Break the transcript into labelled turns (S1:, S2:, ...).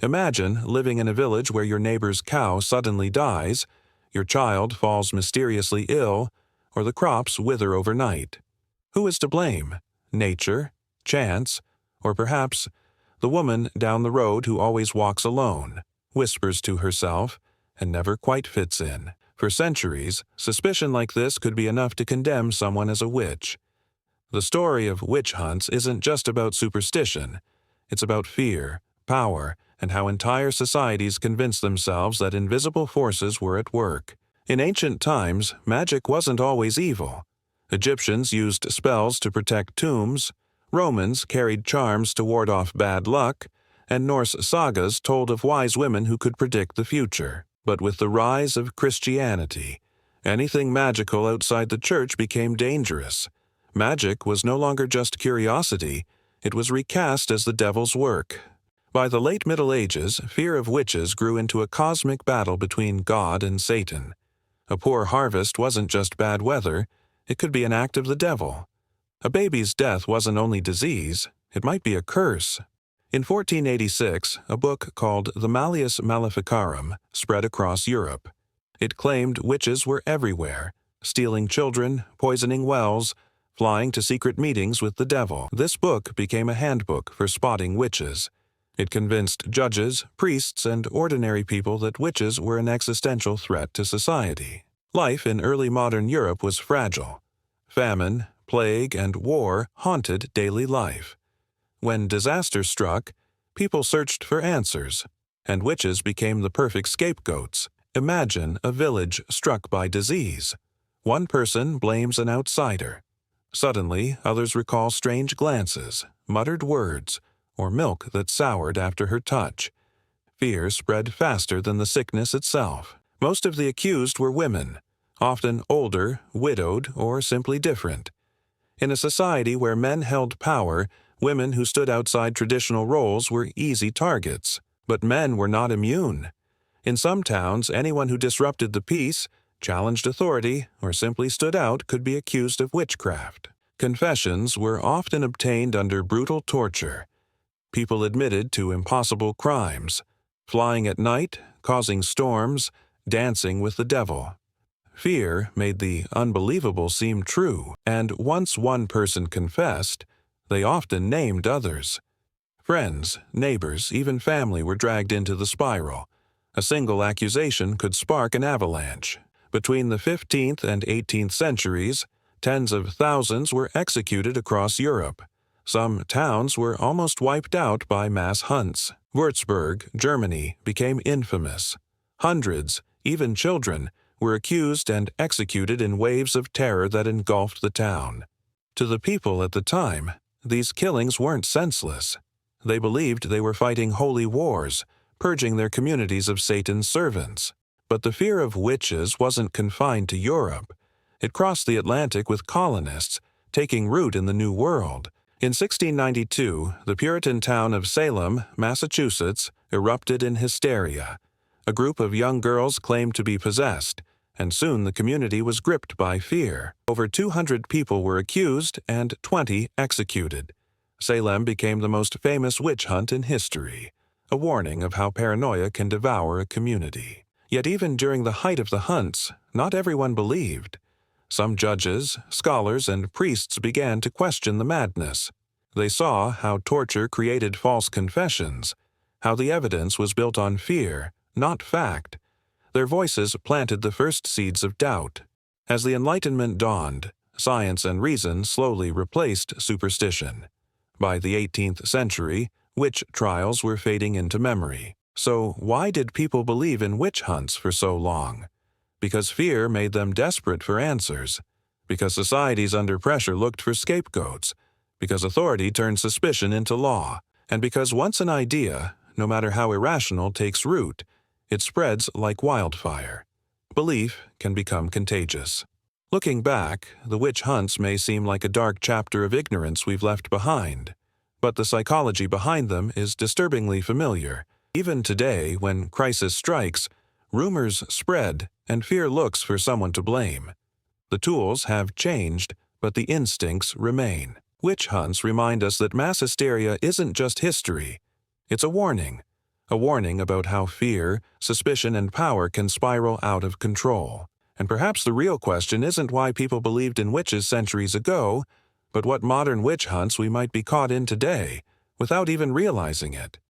S1: Imagine living in a village where your neighbor's cow suddenly dies, your child falls mysteriously ill, or the crops wither overnight. Who is to blame? Nature, chance, or perhaps the woman down the road who always walks alone, whispers to herself, and never quite fits in? For centuries, suspicion like this could be enough to condemn someone as a witch. The story of witch hunts isn't just about superstition. It's about fear, power, and how entire societies convinced themselves that invisible forces were at work. In ancient times, magic wasn't always evil. Egyptians used spells to protect tombs, Romans carried charms to ward off bad luck, and Norse sagas told of wise women who could predict the future. But with the rise of Christianity, anything magical outside the church became dangerous. Magic was no longer just curiosity, it was recast as the devil's work. By the late Middle Ages, fear of witches grew into a cosmic battle between God and Satan. A poor harvest wasn't just bad weather, it could be an act of the devil. A baby's death wasn't only disease, it might be a curse. In 1486, a book called the Malleus Maleficarum spread across Europe. It claimed witches were everywhere, stealing children, poisoning wells, flying to secret meetings with the devil. This book became a handbook for spotting witches. It convinced judges, priests, and ordinary people that witches were an existential threat to society. Life in early modern Europe was fragile. Famine, plague, and war haunted daily life. When disaster struck, people searched for answers, and witches became the perfect scapegoats. Imagine a village struck by disease. One person blames an outsider. Suddenly, others recall strange glances, muttered words, or milk that soured after her touch. Fear spread faster than the sickness itself. Most of the accused were women, often older, widowed, or simply different. In a society where men held power, women who stood outside traditional roles were easy targets. But men were not immune. In some towns, anyone who disrupted the peace, challenged authority, or simply stood out could be accused of witchcraft. Confessions were often obtained under brutal torture. People admitted to impossible crimes, flying at night, causing storms, dancing with the devil. Fear made the unbelievable seem true, and once one person confessed, they often named others. Friends, neighbors, even family were dragged into the spiral. A single accusation could spark an avalanche. Between the 15th and 18th centuries, tens of thousands were executed across Europe. Some towns were almost wiped out by mass hunts. Würzburg, Germany, became infamous. Hundreds, even children, were accused and executed in waves of terror that engulfed the town. To the people at the time, these killings weren't senseless. They believed they were fighting holy wars, purging their communities of Satan's servants. But the fear of witches wasn't confined to Europe. It crossed the Atlantic with colonists, taking root in the New World. In 1692, the Puritan town of Salem, Massachusetts, erupted in hysteria. A group of young girls claimed to be possessed, and soon the community was gripped by fear. Over 200 people were accused and 20 executed. Salem became the most famous witch hunt in history, a warning of how paranoia can devour a community. Yet even during the height of the hunts, not everyone believed. Some judges, scholars, and priests began to question the madness. They saw how torture created false confessions, how the evidence was built on fear, not fact. Their voices planted the first seeds of doubt. As the Enlightenment dawned, science and reason slowly replaced superstition. By the 18th century, witch trials were fading into memory. So why did people believe in witch hunts for so long? Because fear made them desperate for answers. Because societies under pressure looked for scapegoats. Because authority turned suspicion into law. And because once an idea, no matter how irrational, takes root, it spreads like wildfire. Belief can become contagious. Looking back, the witch hunts may seem like a dark chapter of ignorance we've left behind. But the psychology behind them is disturbingly familiar. Even today, when crisis strikes, rumors spread and fear looks for someone to blame. The tools have changed, but the instincts remain. Witch hunts remind us that mass hysteria isn't just history. It's a warning A warning about how fear, suspicion, and power can spiral out of control. And perhaps the real question isn't why people believed in witches centuries ago, but what modern witch hunts we might be caught in today, without even realizing it.